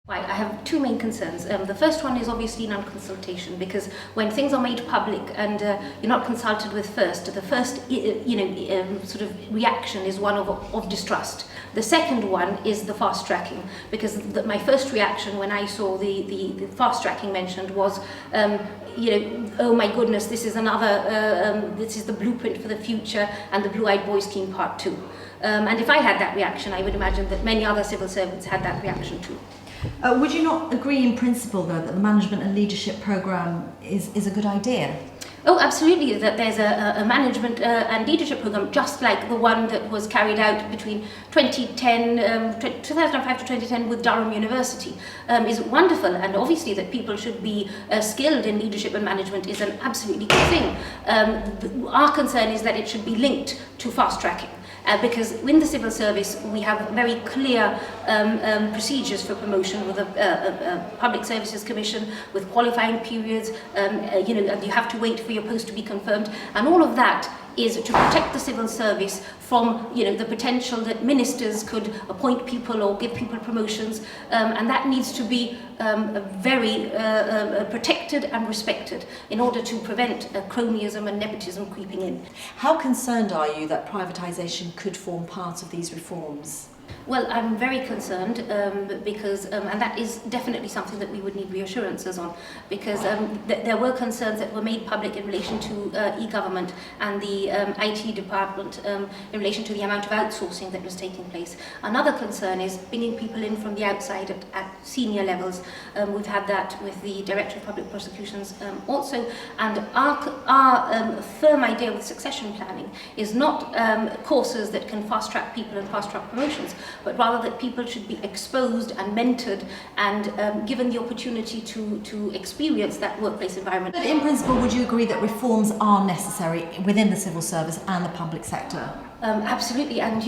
Right, I have two main concerns. The first one is obviously non-consultation, because when things are made public and you're not consulted with first, the first sort of reaction is one of distrust. The second one is the fast tracking, because my first reaction when I saw the fast tracking mentioned was, oh my goodness, this is another, this is the blueprint for the future and the Blue-Eyed Boy Scheme Part 2. And if I had that reaction, I would imagine that many other civil servants had that reaction too. Would you not agree in principle, though, that the management and leadership programme is a good idea? Oh, absolutely, that there's a management and leadership programme just like the one that was carried out between 2005 to 2010 with Durham University is wonderful, and obviously that people should be skilled in leadership and management is an absolutely good thing. Our concern is that it should be linked to fast tracking. Because in the civil service we have very clear procedures for promotion with a Public Services Commission, with qualifying periods, and you have to wait for your post to be confirmed, and all of that is to protect the civil service from the potential that ministers could appoint people or give people promotions, and that needs to be very protected and respected in order to prevent cronyism and nepotism creeping in. How concerned are you that privatisation could form part of these reforms? Well, I'm very concerned because, and that is definitely something that we would need reassurances on, because there were concerns that were made public in relation to e-government and the IT department in relation to the amount of outsourcing that was taking place. Another concern is bringing people in from the outside at senior levels. We've had that with the Director of Public Prosecutions also, and our firm idea with succession planning is not courses that can fast-track people and fast-track promotions, but rather that people should be exposed and mentored and given the opportunity to experience that workplace environment. But in principle, would you agree that reforms are necessary within the civil service and the public sector? Absolutely, and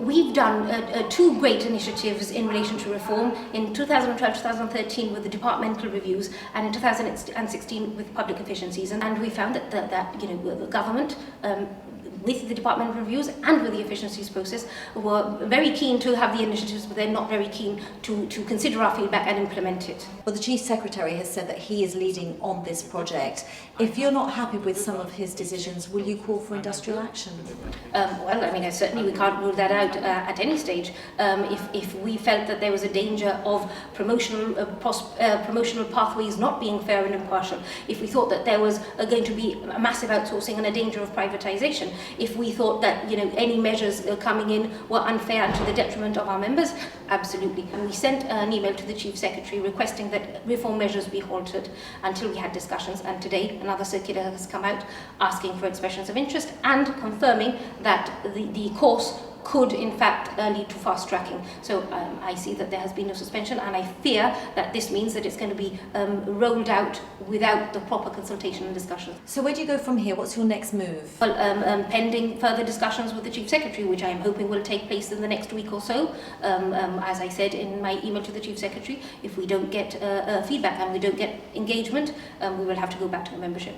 we've done two great initiatives in relation to reform in 2012-2013 with the departmental reviews, and in 2016 with public efficiencies, and we found that the government with the departmental reviews and with the efficiencies process were very keen to have the initiatives, but they're not very keen to consider our feedback and implement it. Well, the Chief Secretary has said that he is leading on this project. If you're not happy with some of his decisions, will you call for industrial action? Well, I mean, certainly we can't rule that out at any stage. If we felt that there was a danger of promotional pathways not being fair and impartial, if we thought that there was going to be a massive outsourcing and a danger of privatisation, if we thought that any measures coming in were unfair and to the detriment of our members, absolutely. And we sent an email to the Chief Secretary requesting that reform measures be halted until we had discussions, and today another circular has come out asking for expressions of interest and confirming that the course could in fact lead to fast tracking. So I see that there has been no suspension, and I fear that this means that it's going to be rolled out without the proper consultation and discussion. So where do you go from here? What's your next move? Well, pending further discussions with the Chief Secretary, which I'm hoping will take place in the next week or so. As I said in my email to the Chief Secretary, if we don't get feedback and we don't get engagement, we will have to go back to the membership.